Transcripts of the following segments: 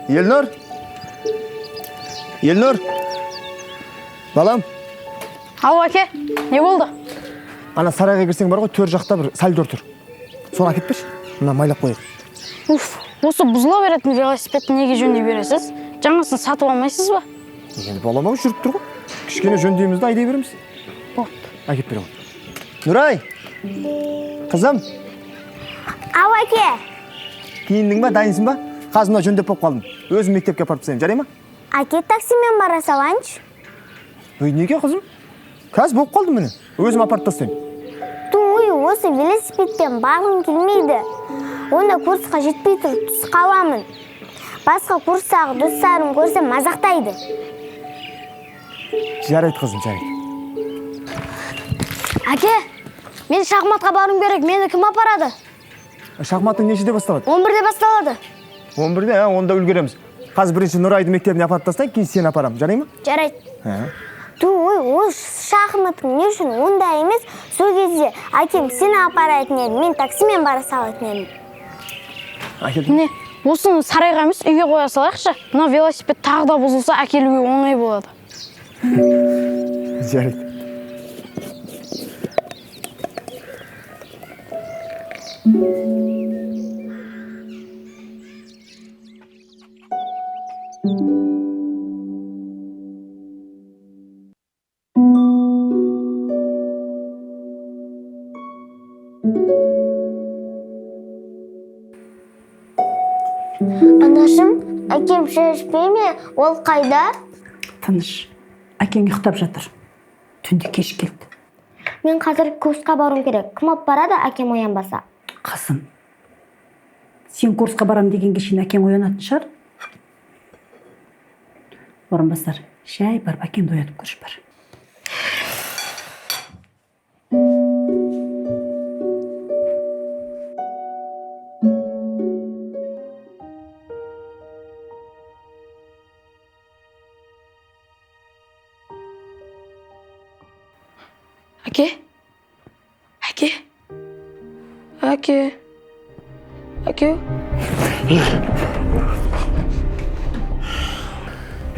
Елнұр? Елнұр? Балам? Ау, әке, не болды? Ана сарайға кірсең бар ғой, төр жақта бір сальдор тұр. Соны әкетпеші, мына майлап қойып. Уф, осы бұзыла беретін велосипедті неге жөндей бересіз? Жаңасын сатып алмайсыз ба? Енді балама жүріп тұр ғой. Кішкене жөндеймізді айдай береміз. Болды. Әкеп берем. Нұрай! Қызым! Ау, әке! Киіндің ба, дайынсың ба? Қазына жөндеп болып қалдым. Өзім мектепке апарып тастаймын, жарай ма? Әке, таксимен бара салайыншы. Ой, неге қызым? Қазір болып қалдым міне. Өзім апарып тастаймын. Той, осы велосипедпен барғым келмейді. Онда курсқа жетпей тұр, түс қаламын. Басқа курстағы достарым көрсе мазақтайды. Жарайды қызым, жарайды. Әке, мен шахматқа барым керек, мені кім апарады? Шахматың нешеде басталады? 11-де басталады. 11-де, онда үлгереміз. Қазір бірінші Нұрайды мектебіне апарып тастайын, кейін сені апарам, жарай ма? Жарайды. Той, ол шахматың не үшін онда емес, сол кезде әкем сені апаратын еді, мен таксимен бара салатын едім. Міне, осыны сарайға емес, үйге қоя салайықшы. Мына велосипед тағы да бұзылса, әкелуге оңай болады. Жарайды. Анашым, әкем шешпей ме? Ол қайда? Тыныш. Әкең ұйықтап жатыр. Түнде кеш келді. Мен қазір курсқа баруым керек. Кім алып барады, әкем оянбаса? Қызым, сен курсқа барам дегенге шейін әкең оянатын шығар. Орынбасар, шай бар, әкеңді оятып көрші бар. Әке? Әке? Әке? Әке?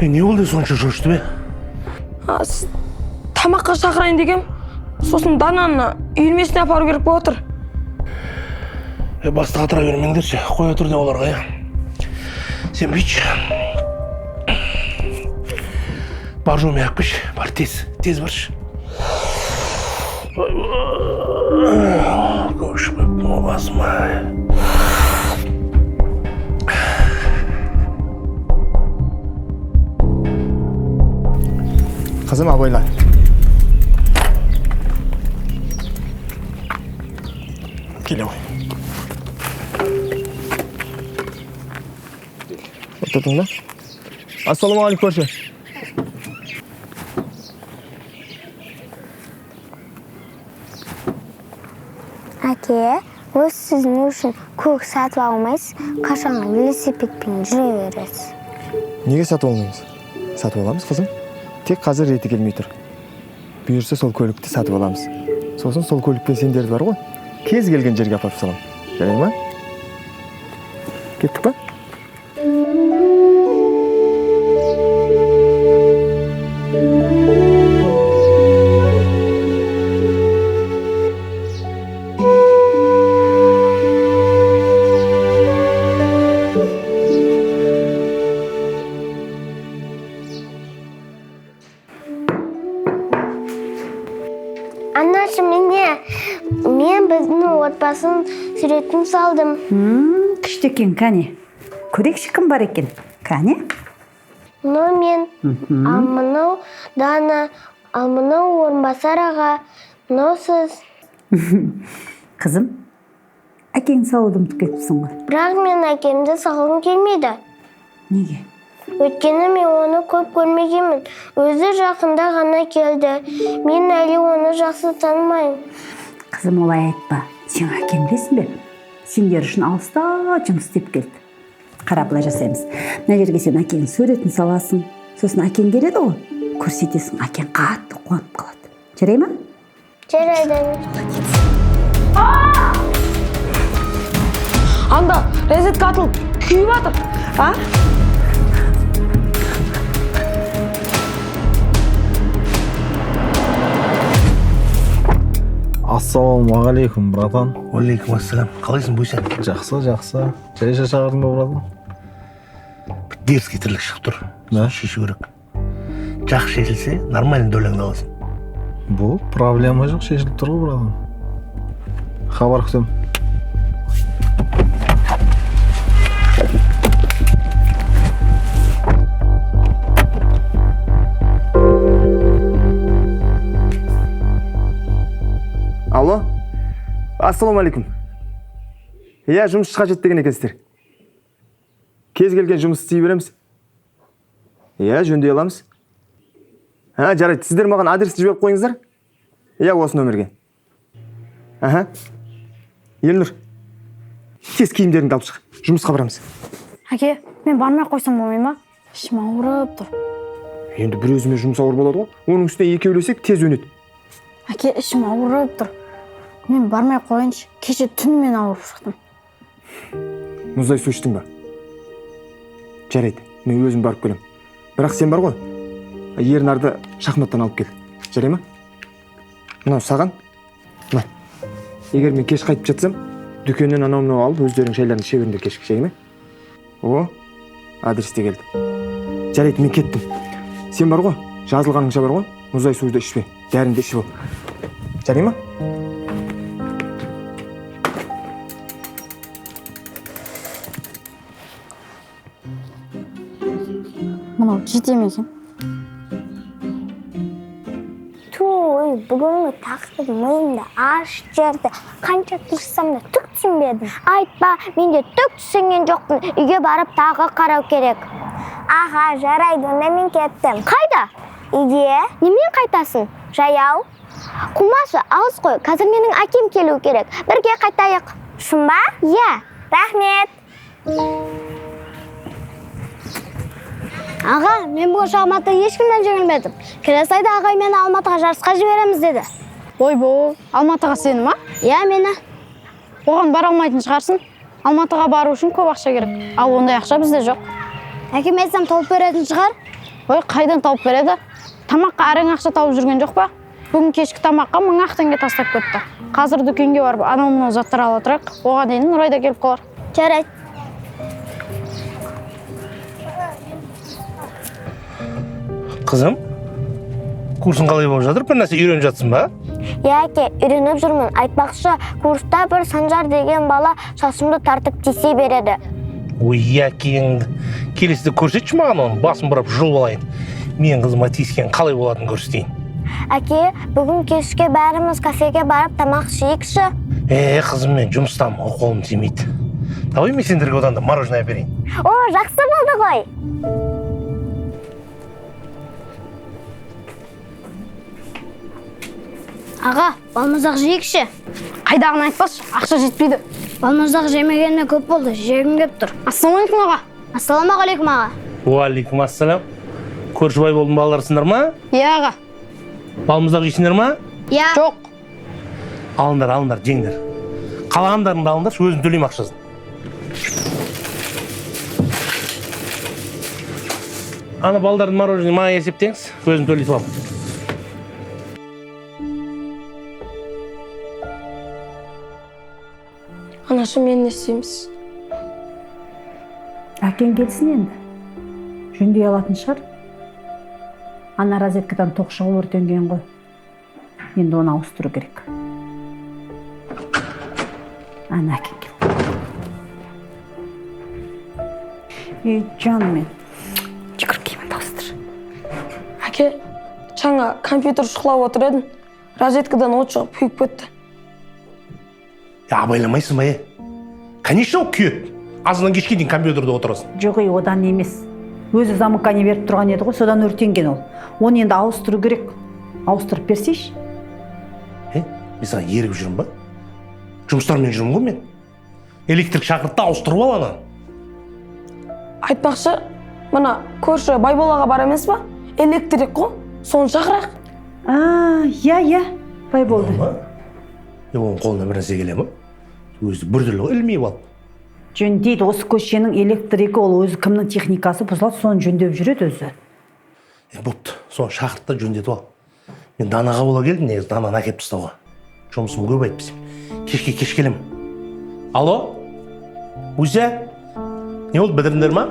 Не болды сонша жошты бе? Тамаққа шақырайын дегем, сосын Дананы үйірмесіне апару керек болып отыр. Басты қатыра бермеңдерші, қоя тұр деп оларға, Сен бүйтші. Бар жоме ақпыш, бар тез баршы. Көшіп басмай. Қызым, абайла. Келе ғой. Отырдың да? Ассалаумағалейкум көрші. Әке, осы сіз не үшін көк сатып алмайсыз, қашан велосипедпен жүре бересіз? Неге сатып алмаймыз? Сатып аламыз, қызым. Тек қазір реті келмей тұр. Бұйырса сол көлікті сатып аламыз. Сосын сол көлікпен сендерді бар ғой, кез келген жерге апарып салам. Жарай ма? Кеттік па? Анашым, мен біздің отбасын суретін салдым. Күштекен, кәне. Көрекші кім бар екен? Кәне? Мынау мен, ал мынау Дана, ал мынау Орынбасар аға, мынау сіз. Қызым, әкең салуды ұмытып кетіпсің ғой. Бірақ мен әкемді салғым келмейді. Неге? Өйткені мен оны көп көрмегенмін. Өзі жақында ғана келді. Мен әлі оны жақсы танымаймын. Қызым, олай айтпа. Сен әкем білесің бе? Сендер үшін алыста жұмыс істеп келді. Қара, былай жасаймыз. Мына жерге сен әкеңнің суретін саласың. Сосын әкең келеді ғой. көрсетесің, әкең қатты қуанып қалады. Жарай ма? жарайды. Анда розетка атылып күйіп жатыр. А? Ассалаумағалейкум, братан. Уалейкум ассалам. Қалайсың Бөйсен? Жақсы. Жай шақырдың ба, братан? Бір дерзкий тірлік шығып тұр. Да? Шешу керек. Жақсы шешілсе, нормальный долеңді аласың. Бұл проблема жоқ, шешіліп тұр ғой, братан. Хабар күтем. Алло, ассалаумағалейкум. Иә, жұмыс қажет деген екенсіздер. Кез келген жұмыс істей береміз. Иә, жөндей аламыз. Жарайды, сіздер маған адресті жіберіп қойыңыздар. Иә, осы нөмерге. Елнұр, тез киімдеріңді алып шық. Жұмысқа барамыз. Әке, мен бармай қойсам болмай ма? Ішім ауырып тұр. Енді бір өзіме жұмыс ауыр болады ғой. Оның үстіне екеулесек тез өнеді. Әке, ішім ауырып тұр. Мен бармай қойыншы. Кеше түн мен ауырып шықтым. Мұздай су іштің ба? Жарайды, мен өзім барып келем. Бірақ сен бар ғой, Ернарды шахматтан алып кел. Жарай ма? Мынау саған. Мына. Егер мен кеш қайтып жатсам, дүкеннен анау-мынау алып, өздерің шайларын іше беріңдер кешкі, шай ма? О, адресте келді. Жарайды, мен кеттім. Сен бар ғой, жазылғаныңша бар ғой, мұздай суды ішпе, дәрінді ішіп ал. Жарай ма? Мынау жете ме екен? Бүгінгі тақырып миымда аш жерді қанша тырыссам да түк түсінбедім. Айтпа, менде түк түсінген жоқпын. Үйге барып тағы қарау керек. Аға, жарайды, онда мен кеттім. Қайда? Үйге. Немен қайтасың? Жаяу. Қумасы, алыс қой. Қазір менің әкем келу керек. Бірге қайтайық. Шын ба? Иә. Рахмет. Аға, мен бұл Алматыда ешкімнен жеңілмедім. Келесі айда ағай мені Алматыға жарысқа жібереміз деді. Ойбой, Алматыға сені ма? Иә, мені. Оған бара алмайтын шығарсың. Алматыға бару үшін көп ақша керек. Ал ондай ақша бізде жоқ. Әкем айтсам тауып беретін шығар? Ой, қайдан тауып береді? Тамаққа әрең ақша тауып жүрген жоқ па? Бүгін кешкі тамаққа 1000 теңге тастап кетті. Қазір дүкенге барып анау-мынау заттар ала тұрайық. Оған дейін Нұрай да келіп қалар. Жарайды. Қызым, курсың қалай болып жатыр? Бір нәрсе үйреніп жатсың ба? Иә, әке, үйреніп жүрмін. Айтпақшы, курста бір Санжар деген бала шашымды тартып тисе береді. Ой, әкең, келесіде көрсетші маған оны, басын бұрап жұлып алайын. Мен қызыма тиіскен қалай болатынын көрсетейін. Әке, бүгін кешке бәріміз кафеге барып тамақ ішейікші. Қызым, мен жұмыстамын, қолым тимейді. Давай мен сендерге одан да мороженое әперейін. О, жақсы болды ғой. Аға, балмұздақ жейікші. Қайдағын айтпашы, ақша жетпейді. Балмұздақ жемегеніне көп болды, жегім кеп тұр. Ассалаумағалейкум аға. Ассалаумағалейкум аға. Уалейкум ассалам. Көрші-бай болдың балаларсыңдар ма? Иә аға. Балмұздақ жейсіңдер ма? Иә. Жоқ. Алыңдар, жеңдер. Қалағандарыңды алыңдар, өзім төлеймін ақшасын. Ана балдардың мороженое маған есептеңіз, өзім төлейтіп аламын. Анашы, мен не істейміз? Әкең келсін енді. Жөндей алатын шығар. Ана розеткадан тоқ шығып өртенген ғой. Енді оны ауыстыру керек. Ана әкең келді. Жаным мен. Жүгір киімін ауыстыр. Әке, жаңа компьютер шұқылап отыр едім. Розеткадан от шығып күйіп кетті. Абайламайсың ба, Конечно, ол күйеді. Азынан кешке дейін компьютерде отырасың. Жоқ, одан емес. Өзі замыкание беріп тұрған еді ғой, содан өртенген ол. Оны енді ауыстыру керек. Ауыстырып берсейші. Мен саған еріп жүрмін ба? Жұмыстармен жүрмін ғой мен. Электрик шақыртты, ауыстырып ал ана. Айтпақшы, мына көрші Байболаға бар емес па? Электрик қой. соны шақырақ. Иә, бай болды. Оның қолына бір нәрсе келе ма? Өзі біртүрлі ғой, ілмей алып. Жөндейді, осы көшенің электрики, ол өзі кімнің техникасы бұзылады, соны жөндеп жүреді өзі. Бопты, соны шақырт та жөндетіп ал. Мен Данаға бола келдім, негізі Дананы әкеп тастауға. Жұмысым көп айтпасам. Кешке кеш келем. Алло? Уся? Не болды, бітірдіңдер ма?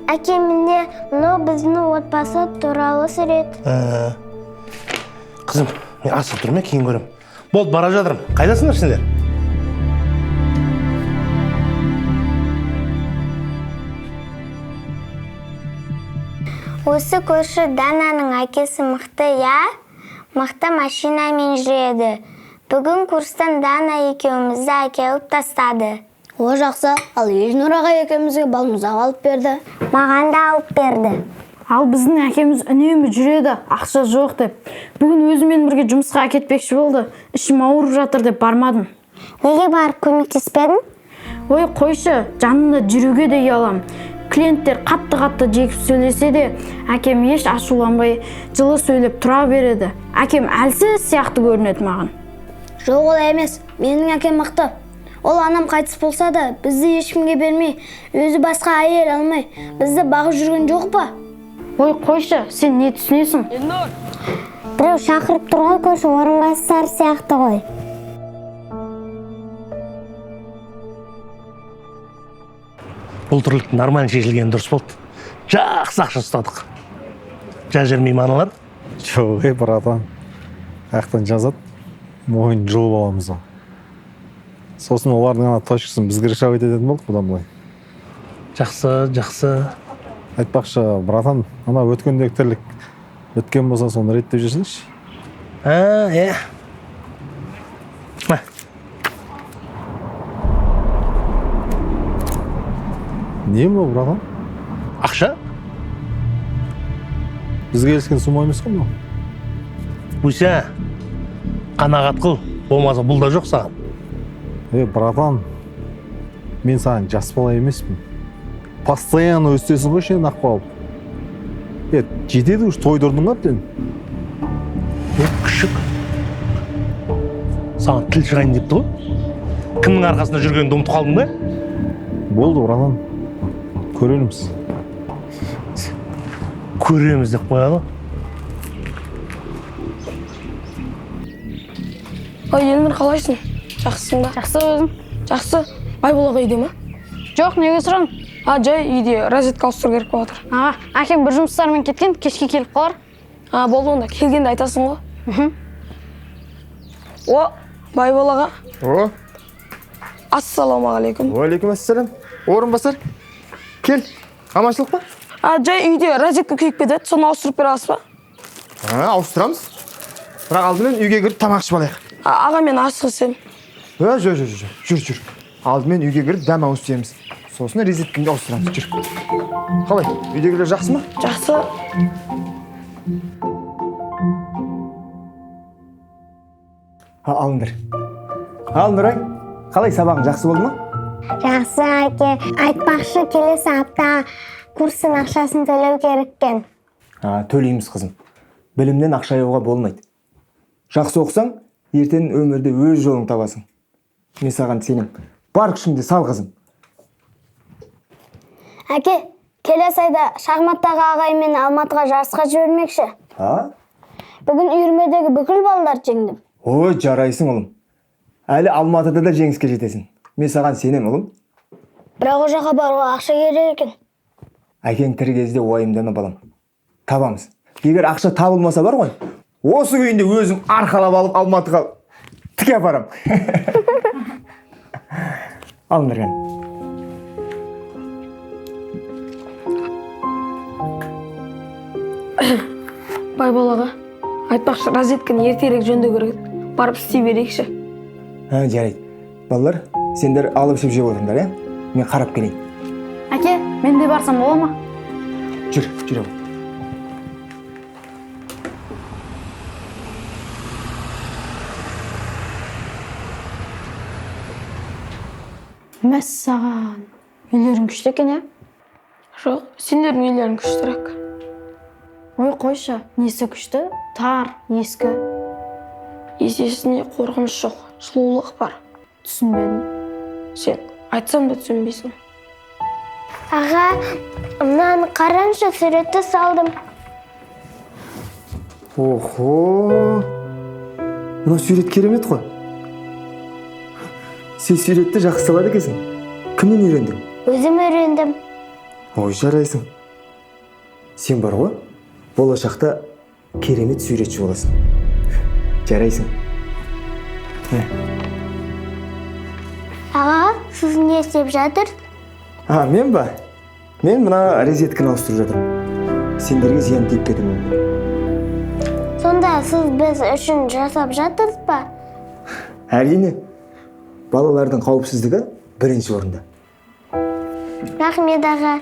Әке, міне, мынау біздің отбасы туралы сурет. Қызым, мен асып тұрмын, кейін көрем. Болды, бара жатырмын. Қайдасыңдар сендер? Осы көрші Дананың әкесі мықты, я? Мықты машинамен жүреді. Бүгін курстан Дана екеумізді әкеліп тастады. О жақсы, ал Ежнұр аға екеумізге балмұздақ алып берді. Маған да алып берді. Ал біздің әкеміз үнемі жүреді, ақша жоқ деп. Бүгін өзімен бірге жұмысқа әкетпекші болды. Ішім ауырып жатыр деп бармадым. Неге барып көмектеспедің? Ой, қойшы, жанында жүруге де ұялам. Клиенттер қатты жекіп сөйлесе де, әкем еш ашуланбай, жылы сөйлеп тұра береді. Әкем әлсіз сияқты көрінеді маған. Жоқ, ол емес, менің әкем мықты. Ол анам қайтыс болса да, бізді ешкімге бермей, өзі басқа әйел алмай, бізді бағып жүрген жоқ па? Ой, қойшы, сен не түсінесің? Біреу шақырып тұрған көрші орынбасар сияқты ғой. Бұл тірлік нормально шешілген дұрыс болды. Жақсы ақша ұстадық. Жер мейманалар? Жоқ, братан. Аяқтан жазады, мойын жұлып аламыз. Сосын олардың ана точкасын бізге решать ететін болдық бұдан былай. Жақсы. Айтпақшы, братан, ана өткендегі тірлік өткен болса, соны реттеп жүрсеңші. Не бұл, братан? Ақша? Бізге келіскен сума емес қой мынау? Бұйса, қанағат қыл, болмаса бұл да жоқ саған. Братан, мен саған жас бала емеспін. Постоянно өстесің ғой сен ақпалып. Жетеді үш тойдырдың ғаптен. Күшік. Саған тіл шығайын депті ғой. Кімнің арқасында жүргеніңді ұмытып қалдың ба? Болды, братан. Көреміз. Көреміз деп қояды. Елнұр, қалайсың? Жақсысың ба? Жақсы өзің? Жақсы. Байболға үйде ма? Жоқ, неге сұран? Жай үйде розетка ауыстыру керек болып жатыр. Әкем бір жұмыстармен кеткен, кешке келіп қалар. Болды онда, келгенде айтасың ғой. О, Байболға. О, Ассалаумағалейкум. уалейкум ассалам. Орынбасар, кел. Аманшылық па? Жай үйде розетка күйіп кетеді, соны ауыстырып бере аласыз ба? Ауыстырамыз. Бірақ алдымен үйге кіріп тамақ ішіп алайық. Аға, мен асығысым. Жүр. Алдымен үйге кіріп дәм ауыстырамыз. Сосын розеткаңды ауыстырамыз. Жүр. Қалай? Үйдегілер жақсы ма? Жақсы. Алыңдар. Алыңдар, қалай, сабағың жақсы болды ма? Жақсы, әке. Айтпақшы, келесі апта курстың ақшасын төлеу кереккен. Төлейміз, қызым. Білімнен ақша аяуға болмайды. Жақсы оқысаң, ертең өмірде өз жолың табасың. Мен саған сенем. Бар күшіңді сал, қызым. Әке, келесі айда шахматтағы ағаймен Алматыға жарысқа жібермекші. Бүгін үйірмедегі бүкіл балалар жеңдім. Ой, жарайсың, ұлым. Әлі Алматыда да жеңіске жетесің. Мен саған сенем, ұлым. Бірақ о жаққа баруға ақша керек екен. Әкең тірі кезде уайымдама, балам. Табамыз. Егер ақша табылмаса бар ғой, осы күйінде өзім арқалап алып Алматыға тіке апарам. Алыңдар кәне. Байболға, айтпақшы, розетканы ертерек жөндеу керек. Барып істей берейікші. Жарайды. Балалар, сендер алып ішіп жеп отырыңдар, Мен қарап келейін. Әке, мен де барсам бола ма? Жүр. Мәссаған. Үйлерің күшті екен, Жоқ, сендердің үйлерің күштірек. Ой, қойшы, несі күшті? Тар, ескі. Есесіне қорқыныш жоқ, жылулық бар. Түсінбедім. Сен айтсам да түсінбейсің. Аға, мынаны қараңшы, суретті салдым. Охо! Мына сурет керемет қой. Сен суретті жақсы салады екенсің. Кімнен үйрендің? Өзім үйрендім. Ой, жарайсың. Сен бар ғой, болашақта керемет суретші боласың. Жарайсың. Аға, сіз не істеп жатыр? Мен ба? Мен мына розетканы ауыстырып жатырмын. Сендерге зиян тиіп кетірмеймін. Сонда сіз біз үшін жасап жатырсыз ба? Әрине, балалардың қауіпсіздігі бірінші орында. Рахмет, аға.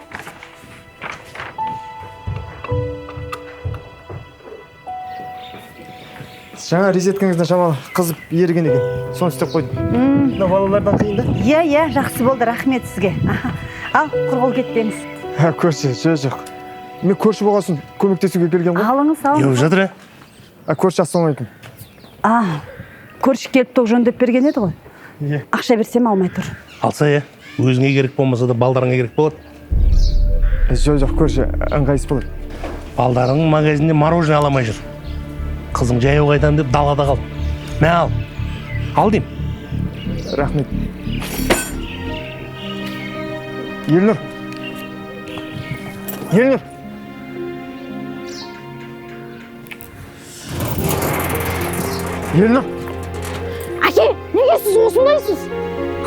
Жаңа розеткаңыздан шамалы қызып еріген екен. Соны істеп қойдым. Мына балалардан қиын да? Иә, жақсы болды, рахмет сізге. Ал, құрғыл кетпеңіз. Көрші, жоқ. Мен көрші болғасын көмектесуге келген ғой. Алыңыз, Еп алыңыз. жатыр, Көрші ассалаумалейкум. Көрші келіп тоқ жөндеп берген еді ғой. Иә. Ақша берсем алмай тұр. Алса өзіңе керек болмаса да балдарыңа керек болады. Жоқ, көрші, ыңғайсыз болады. Балдарың магазинде мороженое аламай жүр. Қызың жаяу қайтам деп далада қалды. Мә ал. Ал дейм. Рахмет. Елнұр. Елнұр. Әке, неге сіз осындайсыз?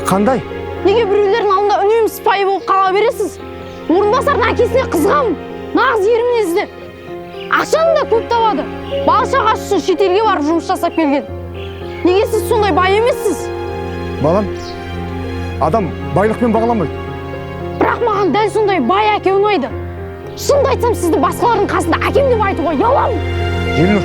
Қандай? Неге біреулердің алдында үнемі сыпайы болып қала бересіз? Орынбасардың әкесіне қызғам, нағыз ер мінезді. Ақшаны да көп табады. Бала-шағасы үшін шетелге барып жұмыс жасап келген. Неге сіз сондай бай емессіз? Балам, адам байлықпен бағаламайды. Бірақ маған дәл сондай бай әке ұнайды. Шынымды айтсам, сізді басқалардың қасында әкем деп айтуға ұяламын. Елнұр.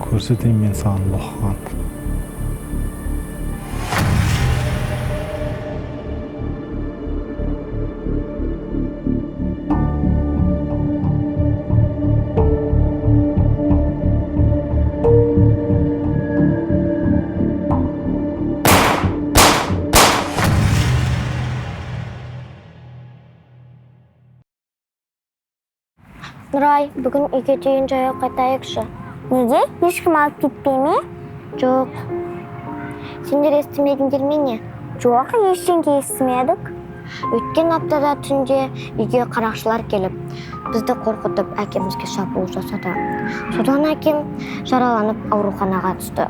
Көрсетейін мен саған лоққан. Нұрай, бүгін үйге дейін жаяу қайтайықшы. Неге? Ешкім алып кетпей ме? Жоқ. Сендер естімедіңдер ме не? Жоқ, ештеңе естімедік. Өткен аптада түнде үйге қарақшылар келіп, бізді қорқытып әкемізге шабуыл жасады. Содан әкем жараланып ауруханаға түсті.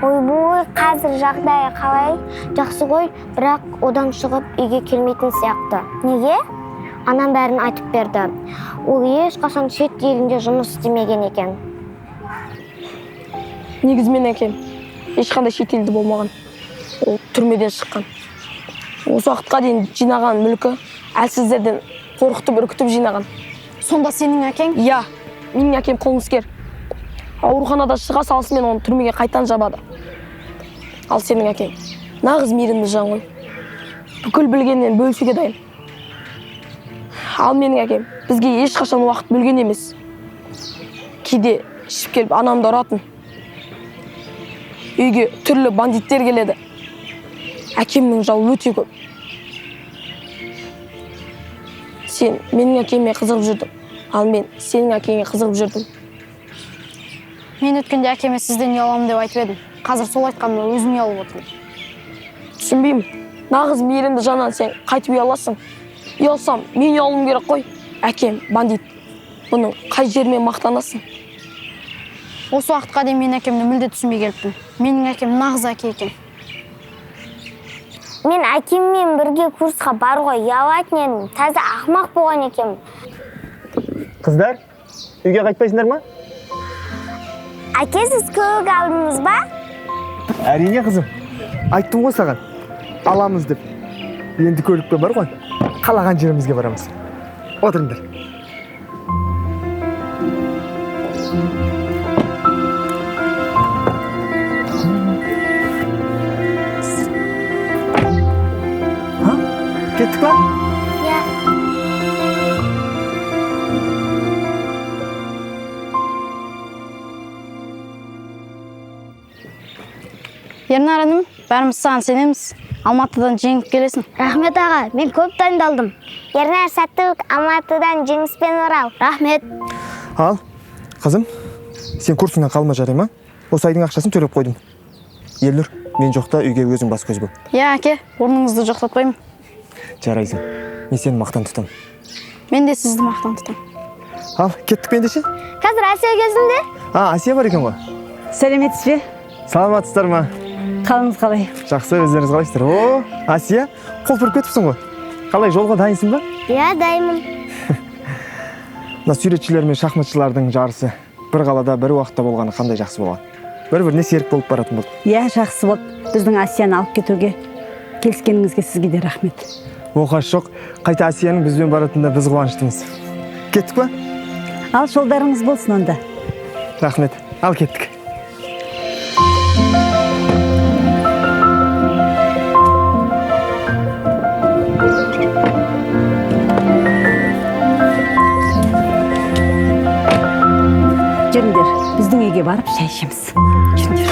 Ойбой, қазір жағдайы қалай? Жақсы ғой, бірақ одан шығып үйге келмейтін сияқты. Неге? Анам бәрін айтып берді. Ол ешқашан шет елінде жұмыс істемеген екен. Негізі мен әкем ешқандай шетелде болмаған. Ол түрмеден шыққан. Осы уақытқа дейін жинаған мүлкі әлсіздерден қорқытып үркітіп жинаған. Сонда сенің әкең? Иә, менің әкем қылмыскер. Ауруханада шыға салысымен оны түрмеге қайтан жабады. Ал сенің әкең нағыз мейірімді жан ғой. Бүкіл білгеннен бөлісуге дайын. Ал менің әкем бізге ешқашан уақыт бөлген емес. Кейде ішіп келіп анамды ұратын. Үйге түрлі бандиттер келеді. Әкемнің жауы өте көп. Сен менің әкеме қызығып жүрдің, ал мен сенің әкеңе қызығып жүрдім. Мен өткенде әкеме сізден ұяламын деп айтып едім. Қазір сол айтқанымда өзім ұялып отырмын. Түсінбеймін. Нағыз мейірімді жаннан сен қайтып ұяласың. Ұялсам, мен ұялуым керек қой. Әкем бандит. Бұның қай жермен мақтанасың? Осы уақытқа дейін мен әкемді мүлде түсінбей келіппін. Менің әкем нағыз әке екен. Мен әкеммен бірге курсқа баруға ұялатын едім. Таза ақмақ болған екем. Қыздар, үйге қайтпайсыңдар ма? Әке, сіз көлік алдыңыз ба? Әрине қызым. Айттым ғой саған. Аламыз деп. Енді көлікпен бар ғой. Қалаған жерімізге барамыз. Отырыңдар. Кеттік па? Иә. Ернар інім, бәріміз саған сенеміз. Алматыдан жеңіп келесің. Рахмет аға, мен көп дайындалдым. Ернар, сәттілік, Алматыдан жеңіспен орал. Рахмет. Ал, қызым, сен курсыңнан қалма жарай ма? Осы айдың ақшасын төлеп қойдым. Елнұр, мен жоқта үйге өзің бас көз бол. Иә, әке, орныңызды жоқтатпаймын. Жарайсың. Мен сені мақтан тұтам. Мен де сізді мақтан тұтам. Ал, кеттік пе ендеше? Қазір Асия кезінде? Асия бар екен ғой. сәлеметсіз бе? Саламатсыздар ма? Қалыңыз қалай? Жақсы, өздеріңіз қалайсыздар? Асия, қол көріп кетіпсің ғой. Қалай, жолға дайынсың ба? Иә, дайынмын. Мына суретшілер мен шахматшылардың жарысы бір қалада бір уақытта болғаны қандай жақсы болған. Бір-біріне серік болып баратын болды. Иә, жақсы болды. Біздің Асияны алып кетуге келіскеніңізге сізге де рахмет. Оқас жоқ, қайта Асияның бізбен баратынында біз қуаныштымыз. Кеттік па? Ал жолдарыңыз болсын онда. Рахмет. Ал кеттік. Жүріңдер, біздің үйге барып шай ішеміз. Жүріңдер.